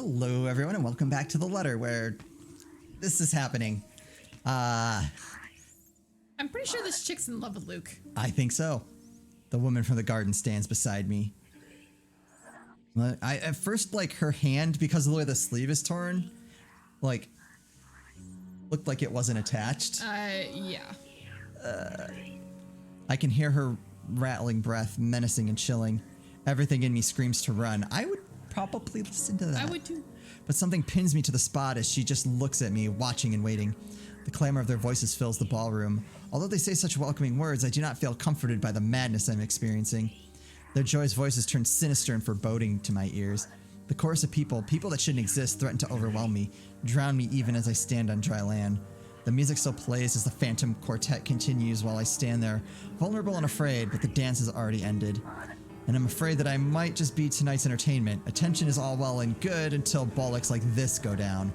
Hello, everyone, and welcome back to the letter where this is happening. I'm pretty sure this chick's in love with Luke. I think so. The woman from the garden stands beside me. I at first, like, her hand, because of the way the sleeve is torn, like, looked like it wasn't attached. Yeah. I can hear her rattling breath, menacing and chilling. Everything in me screams to run. I would probably listen to that. I would too. But something pins me to the spot as she just looks at me, watching and waiting. The clamor of their voices fills the ballroom. Although they say such welcoming words, I do not feel comforted by the madness I'm experiencing. Their joyous voices turn sinister and foreboding to my ears. The chorus of people that shouldn't exist, threaten to overwhelm me, drown me even as I stand on dry land. The music still plays as the Phantom Quartet continues while I stand there, vulnerable and afraid, but the dance has already ended. And I'm afraid that I might just be tonight's entertainment. Attention is all well and good until bollocks like this go down.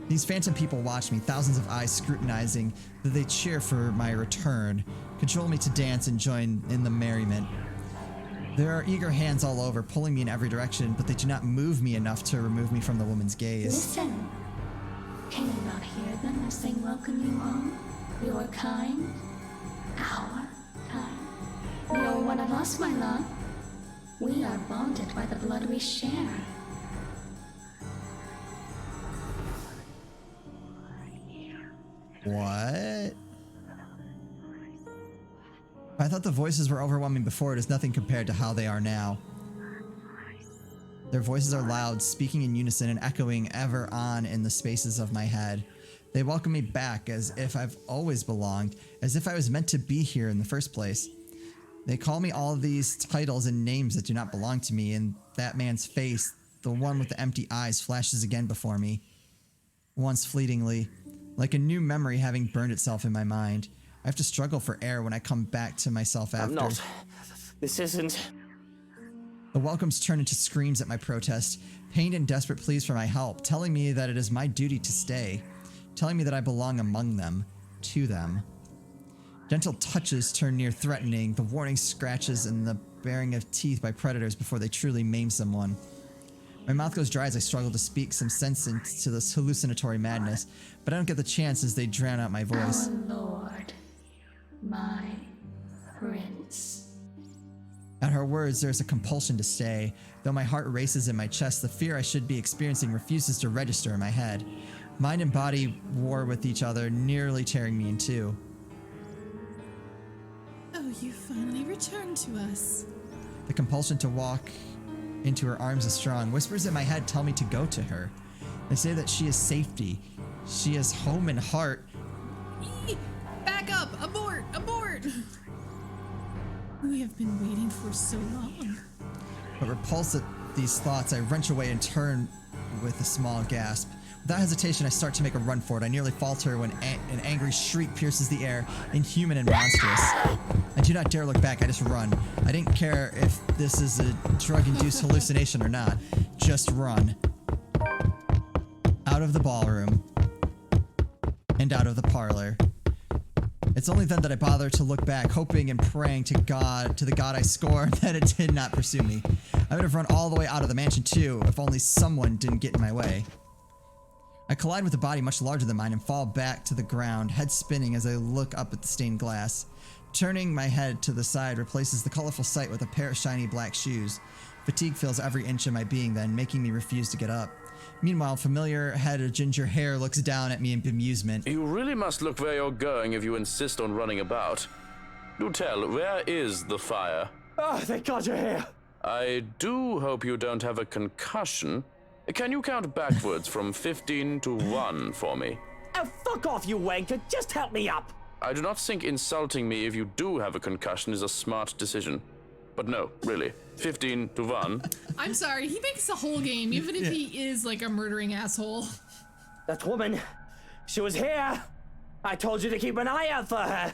These phantom people watch me, thousands of eyes scrutinizing, that they cheer for my return, control me to dance and join in the merriment. There are eager hands all over, pulling me in every direction, but they do not move me enough to remove me from the woman's gaze. Listen. Can you not hear them as they welcome you home? Your kind, our kind. You're one of us, my love. We are bonded by the blood we share. What? I thought the voices were overwhelming before. It is nothing compared to how they are now. Their voices are loud, speaking in unison and echoing ever on in the spaces of my head. They welcome me back as if I've always belonged, as if I was meant to be here in the first place. They call me all of these titles and names that do not belong to me, and that man's face, the one with the empty eyes, flashes again before me. Once fleetingly, like a new memory having burned itself in my mind. I have to struggle for air when I come back to myself after. I'm not. This isn't. The welcomes turn into screams at my protest, pained and desperate pleas for my help, telling me that it is my duty to stay, telling me that I belong among them, to them. Gentle touches turn near threatening, the warning scratches and the baring of teeth by predators before they truly maim someone. My mouth goes dry as I struggle to speak some sense into this hallucinatory madness, but I don't get the chance as they drown out my voice. Our lord, my prince. At her words, there is a compulsion to stay. Though my heart races in my chest, the fear I should be experiencing refuses to register in my head. Mind and body war with each other, nearly tearing me in two. Oh, you finally returned to us. The compulsion to walk into her arms is strong. Whispers in my head tell me to go to her. They say that she is safety. She is home and heart. Back up! Abort! Abort! We have been waiting for so long. But repulsed at these thoughts, I wrench away and turn with a small gasp. Without hesitation, I start to make a run for it. I nearly falter when an angry shriek pierces the air, inhuman and monstrous. I do not dare look back, I just run. I didn't care if this is a drug-induced hallucination or not. Just run. Out of the ballroom. And out of the parlor. It's only then that I bother to look back, hoping and praying to the God I scorn, that it did not pursue me. I would have run all the way out of the mansion too, if only someone didn't get in my way. I collide with a body much larger than mine and fall back to the ground, head spinning as I look up at the stained glass. Turning my head to the side replaces the colorful sight with a pair of shiny black shoes. Fatigue fills every inch of my being then, making me refuse to get up. Meanwhile, familiar head of ginger hair looks down at me in bemusement. You really must look where you're going if you insist on running about. Do tell, where is the fire? Oh, thank God you're here. I do hope you don't have a concussion. Can you count backwards from 15 to 1 for me? Oh, fuck off, you wanker. Just help me up. I do not think insulting me if you do have a concussion is a smart decision. But no, really. 15 to 1. I'm sorry, he makes the whole game, even if he is like a murdering asshole. That woman, she was here. I told you to keep an eye out for her.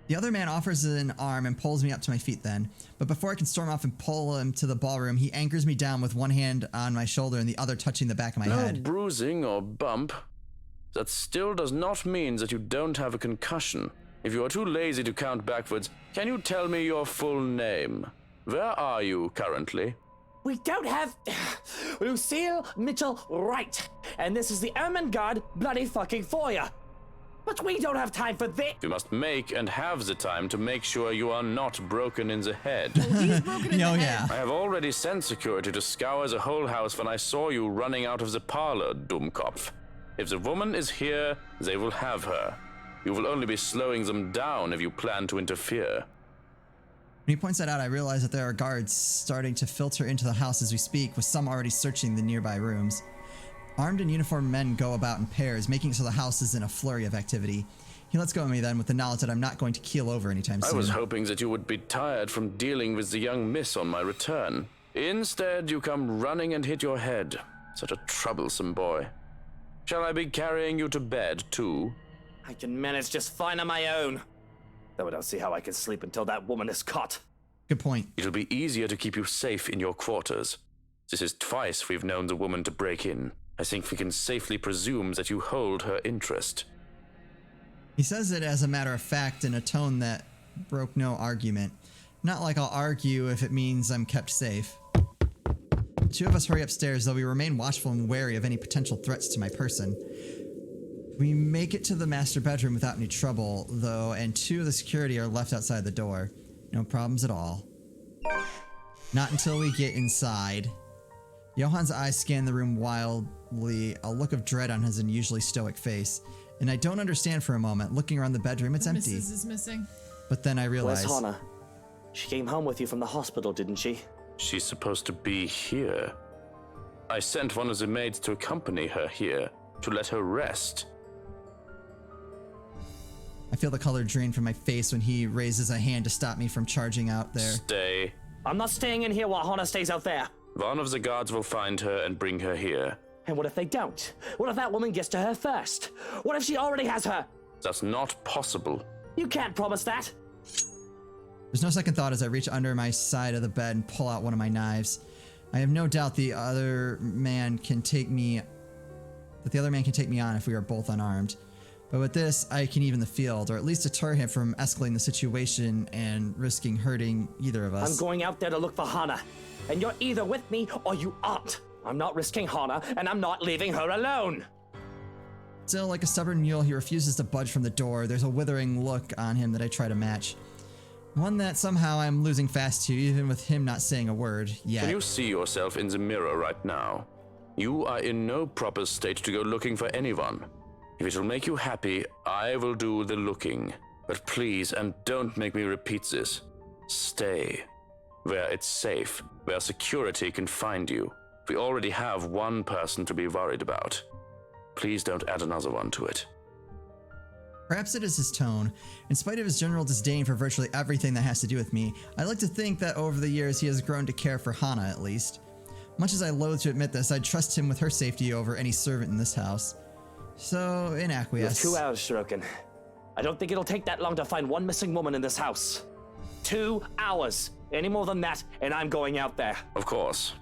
The other man offers an arm and pulls me up to my feet then. But before I can storm off and pull him to the ballroom, he anchors me down with one hand on my shoulder and the other touching the back of my head. No bruising or bump. That still does not mean that you don't have a concussion. If you are too lazy to count backwards, can you tell me your full name? Where are you currently? We don't have Lucille Mitchell Wright, and this is the Ermengarde bloody fucking foyer. But we don't have time for this. You must make and have the time to make sure you are not broken in the head. He's broken in the head. Yeah. I have already sent security to scour the whole house when I saw you running out of the parlor, Dummkopf. If the woman is here, they will have her. You will only be slowing them down if you plan to interfere. When he points that out, I realize that there are guards starting to filter into the house as we speak, with some already searching the nearby rooms. Armed and uniformed men go about in pairs, making it so the house is in a flurry of activity. He lets go of me then with the knowledge that I'm not going to keel over anytime soon. I was hoping that you would be tired from dealing with the young miss on my return. Instead, you come running and hit your head. Such a troublesome boy. Shall I be carrying you to bed, too? I can manage just fine on my own. Though I don't see how I can sleep until that woman is caught. Good point. It'll be easier to keep you safe in your quarters. This is twice we've known the woman to break in. I think we can safely presume that you hold her interest. He says it as a matter of fact in a tone that broke no argument. Not like I'll argue if it means I'm kept safe. The two of us hurry upstairs, though we remain watchful and wary of any potential threats to my person. We make it to the master bedroom without any trouble, though, and two of the security are left outside the door. No problems at all. Not until we get inside. Johan's eyes scan the room wildly, a look of dread on his unusually stoic face. And I don't understand for a moment. Looking around the bedroom, it's empty. Mrs. is missing. But then I realize... Where's Hana? She came home with you from the hospital, didn't she? She's supposed to be here. I sent one of the maids to accompany her here, to let her rest. I feel the color drain from my face when he raises a hand to stop me from charging out there. Stay. I'm not staying in here while Hana stays out there. One of the guards will find her and bring her here. And what if they don't? What if that woman gets to her first? What if she already has her? That's not possible. You can't promise that. There's no second thought as I reach under my side of the bed and pull out one of my knives. I have no doubt the other man can take me on if we are both unarmed. But with this, I can even the field, or at least deter him from escalating the situation and risking hurting either of us. I'm going out there to look for Hana. And you're either with me or you aren't. I'm not risking Hana, and I'm not leaving her alone. Still, like a stubborn mule, he refuses to budge from the door. There's a withering look on him that I try to match. One that somehow I'm losing fast to, even with him not saying a word yet. Can you see yourself in the mirror right now? You are in no proper state to go looking for anyone. If it will make you happy, I will do the looking. But please, and don't make me repeat this, stay where it's safe, where security can find you. We already have one person to be worried about. Please don't add another one to it. Perhaps it is his tone. In spite of his general disdain for virtually everything that has to do with me, I like to think that over the years he has grown to care for Hana at least. Much as I loathe to admit this, I'd trust him with her safety over any servant in this house. So, in You have acquiesce. 2 hours, Shirokin. I don't think it'll take that long to find one missing woman in this house. 2 hours. Any more than that, and I'm going out there. Of course.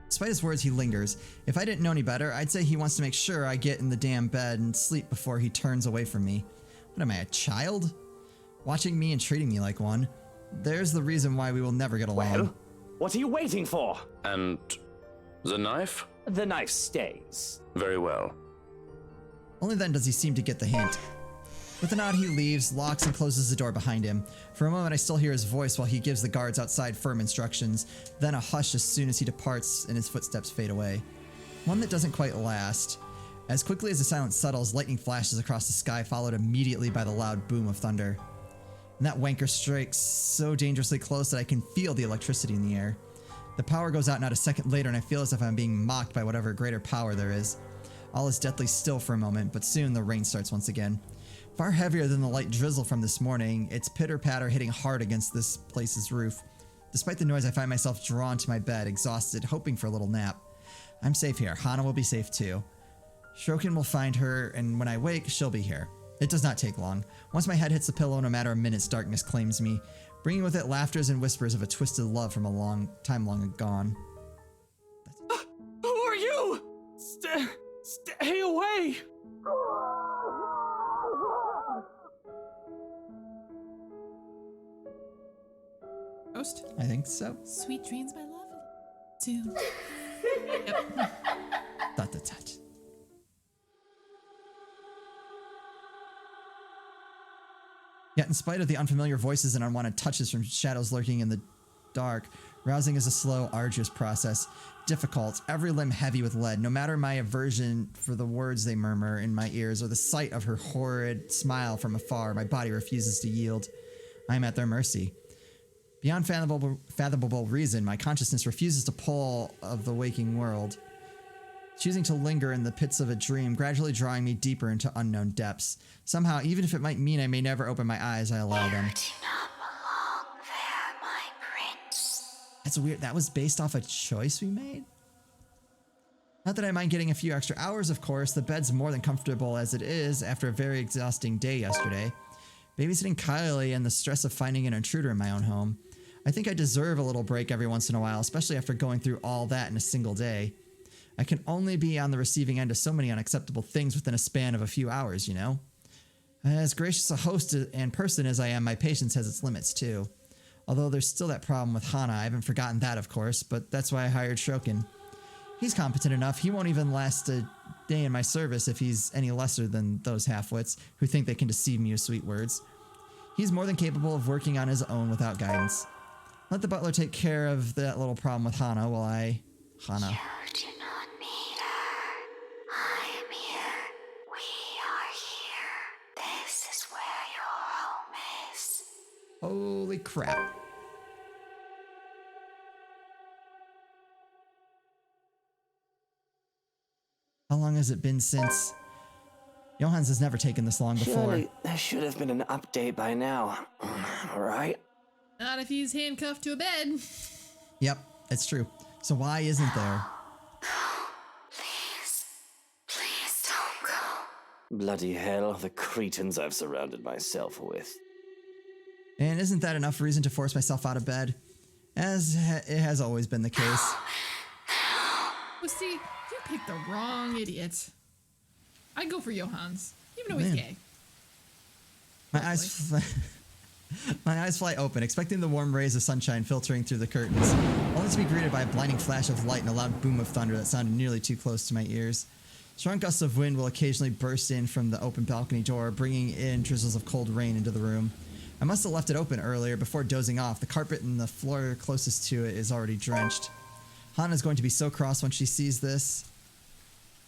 Despite his words, he lingers. If I didn't know any better, I'd say he wants to make sure I get in the damn bed and sleep before he turns away from me. What am I, a child? Watching me and treating me like one. There's the reason why we will never get along. Well, what are you waiting for? And the knife? The knife stays. Very well. Only then does he seem to get the hint. With a nod, he leaves, locks and closes the door behind him. For a moment, I still hear his voice while he gives the guards outside firm instructions, then a hush as soon as he departs and his footsteps fade away. One that doesn't quite last. As quickly as the silence settles, lightning flashes across the sky, followed immediately by the loud boom of thunder. And that wanker strikes so dangerously close that I can feel the electricity in the air. The power goes out not a second later, and I feel as if I'm being mocked by whatever greater power there is. All is deathly still for a moment, but soon the rain starts once again. Far heavier than the light drizzle from this morning, its pitter-patter hitting hard against this place's roof. Despite the noise, I find myself drawn to my bed, exhausted, hoping for a little nap. I'm safe here. Hana will be safe too. Shirokin will find her, and when I wake, she'll be here. It does not take long. Once my head hits the pillow, in a matter of minutes, darkness claims me, bringing with it laughters and whispers of a twisted love from a long gone. Who are you? Stay away! Ghost? I think so. Sweet dreams, my love. too. Yep. Dot, dot, dot. Yet in spite of the unfamiliar voices and unwanted touches from shadows lurking in the dark, rousing is a slow, arduous process. Difficult, every limb heavy with lead. No matter my aversion for the words they murmur in my ears or the sight of her horrid smile from afar, my body refuses to yield. I am at their mercy. Beyond fathomable reason, my consciousness refuses to pull of the waking world, choosing to linger in the pits of a dream, gradually drawing me deeper into unknown depths. Somehow, even if it might mean I may never open my eyes, I allow them. You do not belong there, my prince. That's weird. That was based off a choice we made? Not that I mind getting a few extra hours, of course. The bed's more than comfortable as it is after a very exhausting day yesterday. Babysitting Kylie and the stress of finding an intruder in my own home. I think I deserve a little break every once in a while, especially after going through all that in a single day. I can only be on the receiving end of so many unacceptable things within a span of a few hours, you know? As gracious a host and person as I am, my patience has its limits too. Although there's still that problem with Hana, I haven't forgotten that, of course, but that's why I hired Shokin. He's competent enough, he won't even last a day in my service if he's any lesser than those half-wits who think they can deceive me with sweet words. He's more than capable of working on his own without guidance. Let the butler take care of that little problem with Hana while I... Hana. You do not need her. I am here. We are here. This is where your home is. Holy crap. How long has it been since... Johans has never taken this long before. Surely there should have been an update by now. Right? Not if he's handcuffed to a bed. Yep, it's true. So why isn't there? Please don't go. Bloody hell, the cretins I've surrounded myself with. And isn't that enough reason to force myself out of bed? As it has always been the case. Well, see, you picked the wrong idiot. I'd go for Johans, even though he's Man. gay. My eyes fly open, expecting the warm rays of sunshine filtering through the curtains, only to be greeted by a blinding flash of light and a loud boom of thunder that sounded nearly too close to my ears. Strong gusts of wind will occasionally burst in from the open balcony door, bringing in drizzles of cold rain into the room. I must have left it open earlier before dozing off. The carpet and the floor closest to it is already drenched. Hana's going to be so cross when she sees this.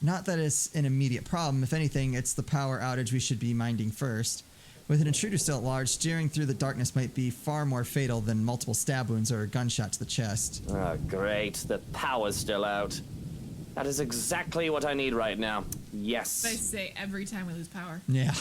Not that it's an immediate problem. If anything, it's the power outage we should be minding first. With an intruder still at large, steering through the darkness might be far more fatal than multiple stab wounds or a gunshot to the chest. Oh, great. The power's still out. That is exactly what I need right now. Yes. I say every time we lose power. Yeah.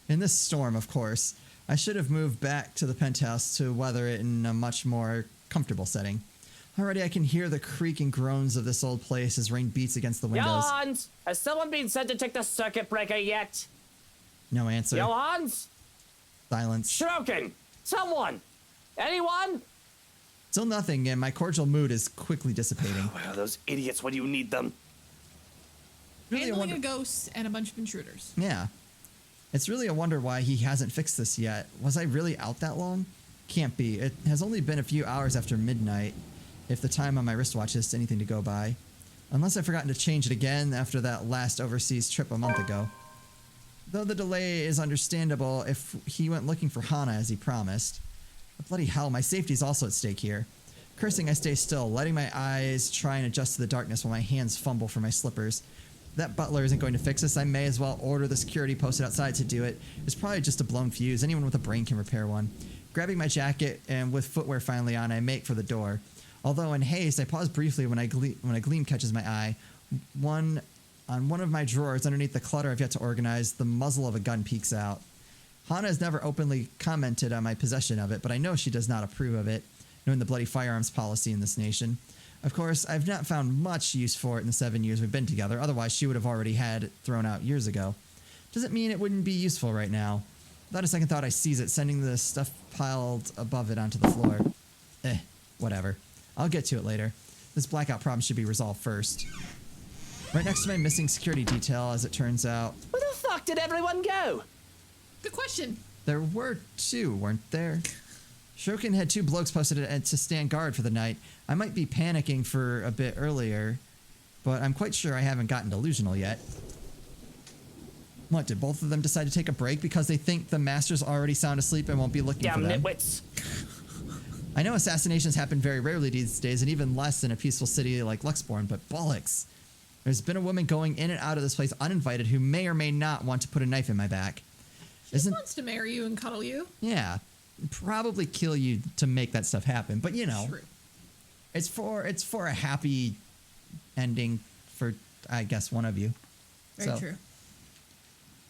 In this storm, of course. I should have moved back to the penthouse to weather it in a much more comfortable setting. Already I can hear the creaking groans of this old place as rain beats against the windows. Johans! Has someone been sent to take the circuit breaker yet? No answer. Johans? Silence. Shokin! Someone! Anyone? Still nothing, and my cordial mood is quickly dissipating. Where are those idiots when you need them? Really Handling a ghost and a bunch of intruders. Yeah. It's really a wonder why he hasn't fixed this yet. Was I really out that long? Can't be. It has only been a few hours after midnight, if the time on my wristwatch is anything to go by. Unless I've forgotten to change it again after that last overseas trip a month ago. Though the delay is understandable if he went looking for Hana as he promised. But bloody hell, my safety is also at stake here. Cursing, I stay still, letting my eyes try and adjust to the darkness while my hands fumble for my slippers. If that butler isn't going to fix this, I may as well order the security posted outside to do it. It's probably just a blown fuse. Anyone with a brain can repair one. Grabbing my jacket and with footwear finally on, I make for the door. Although in haste, I pause briefly when a gleam catches my eye. On one of my drawers, underneath the clutter I've yet to organize, the muzzle of a gun peeks out. Hana has never openly commented on my possession of it, but I know she does not approve of it, knowing the bloody firearms policy in this nation. Of course, I've not found much use for it in the 7 years we've been together, otherwise she would have already had it thrown out years ago. Doesn't mean it wouldn't be useful right now. Without a second thought, I seize it, sending the stuff piled above it onto the floor. Whatever. I'll get to it later. This blackout problem should be resolved first. Right next to my missing security detail, as it turns out. Where the fuck did everyone go? Good question. There were two, weren't there? Shuriken had 2 blokes posted to stand guard for the night. I might be panicking for a bit earlier, but I'm quite sure I haven't gotten delusional yet. What, did both of them decide to take a break because they think the master's already sound asleep and won't be looking for them? Nitwits. I know assassinations happen very rarely these days, and even less in a peaceful city like Luxborn, but bollocks. There's been a woman going in and out of this place uninvited who may or may not want to put a knife in my back. She wants to marry you and cuddle you. Yeah. Probably kill you to make that stuff happen, but you know. True. It's for a happy ending for, I guess, one of you. Very true.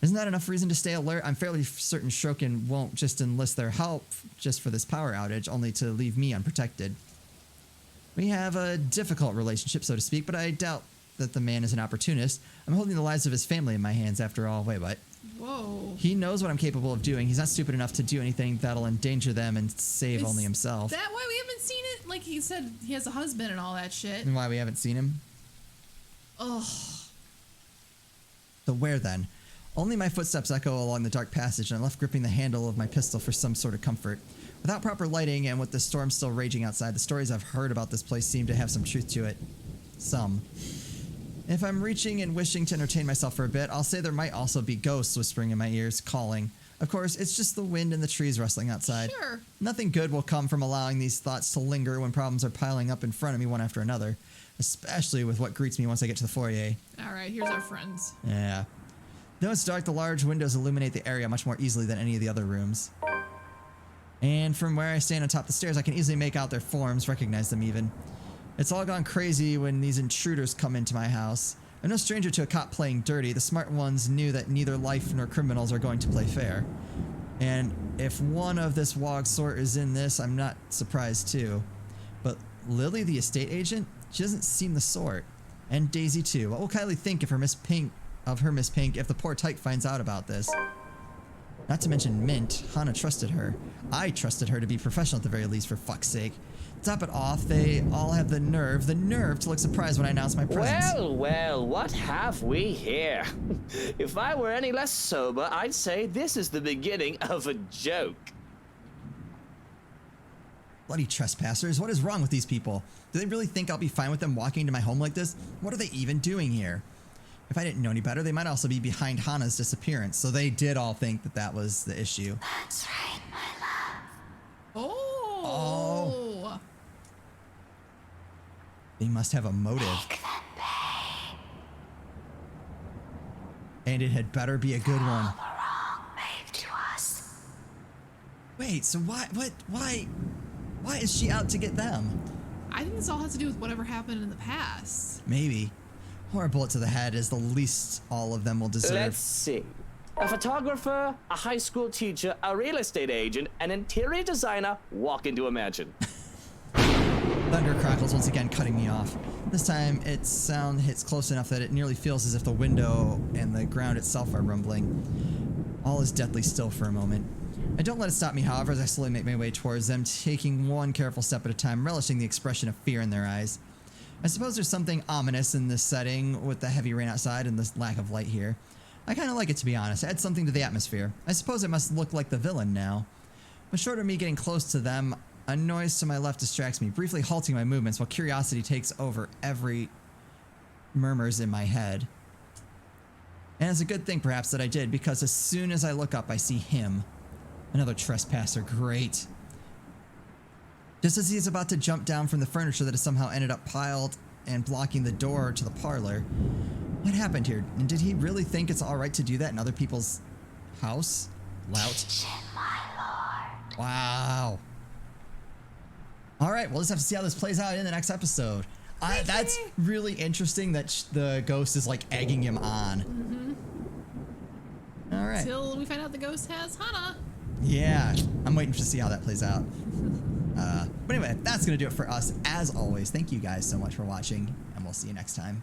Isn't that enough reason to stay alert? I'm fairly certain Shuriken won't just enlist their help just for this power outage, only to leave me unprotected. We have a difficult relationship, so to speak, but I doubt that the man is an opportunist. I'm holding the lives of his family in my hands after all. Wait, what? Whoa. He knows what I'm capable of doing. He's not stupid enough to do anything that'll endanger them and save only himself. Is that why we haven't seen it? Like he said he has a husband and all that shit. And why we haven't seen him? Ugh. So where then? Only my footsteps echo along the dark passage, and I'm left gripping the handle of my pistol for some sort of comfort. Without proper lighting, and with the storm still raging outside, the stories I've heard about this place seem to have some truth to it. Some. If I'm reaching and wishing to entertain myself for a bit, I'll say there might also be ghosts whispering in my ears, calling. Of course, it's just the wind and the trees rustling outside. Sure. Nothing good will come from allowing these thoughts to linger when problems are piling up in front of me one after another, especially with what greets me once I get to the foyer. All right, here's our friends. Yeah. Though it's dark, the large windows illuminate the area much more easily than any of the other rooms. And from where I stand on top of the stairs, I can easily make out their forms, recognize them even. It's all gone crazy when these intruders come into my house. I'm no stranger to a cop playing dirty. The smart ones knew that neither life nor criminals are going to play fair. And if one of this WOG sort is in this, I'm not surprised too. But Lily, the estate agent, she doesn't seem the sort. And Daisy too. What will Kylie think if Miss Pink if the poor tyke finds out about this? Not to mention Mint. Hana trusted her. I trusted her to be professional at the very least, for fuck's sake. Top it off, they all have the nerve to look surprised when I announce my presence. Well, what have we here? If I were any less sober, I'd say this is the beginning of a joke. Bloody trespassers, what is wrong with these people? Do they really think I'll be fine with them walking into my home like this? What are they even doing here? If I didn't know any better, they might also be behind Hana's disappearance, so they did all think that that was the issue. That's right, my love. Oh. They must have a motive. Make them pay And it had better be a good one. the wrong made to us. Wait, so why is she out to get them? I think this all has to do with whatever happened in the past. Maybe. Or a bullet to the head is the least all of them will deserve. Let's see. A photographer, a high school teacher, a real estate agent, an interior designer walk into a mansion. Thunder crackles once again, cutting me off. This time, its sound hits close enough that it nearly feels as if the window and the ground itself are rumbling. All is deathly still for a moment. I don't let it stop me, however, as I slowly make my way towards them, taking one careful step at a time, relishing the expression of fear in their eyes. I suppose there's something ominous in this setting with the heavy rain outside and this lack of light here. I kind of like it, to be honest. It adds something to the atmosphere. I suppose it must look like the villain now. But short of me getting close to them, a noise to my left distracts me, briefly halting my movements while curiosity takes over every murmurs in my head. And it's a good thing, perhaps, that I did, because as soon as I look up, I see him. Another trespasser. Great. Just as he is about to jump down from the furniture that has somehow ended up piled and blocking the door to the parlor. What happened here? And did he really think it's alright to do that in other people's house? Lout. My lord. Wow. Alright, we'll just have to see how this plays out in the next episode. That's really interesting that the ghost is like egging him on. Mm-hmm. Alright. Until we find out the ghost has Hana. Yeah, I'm waiting to see how that plays out. But anyway, that's going to do it for us. As always, thank you guys so much for watching, and we'll see you next time.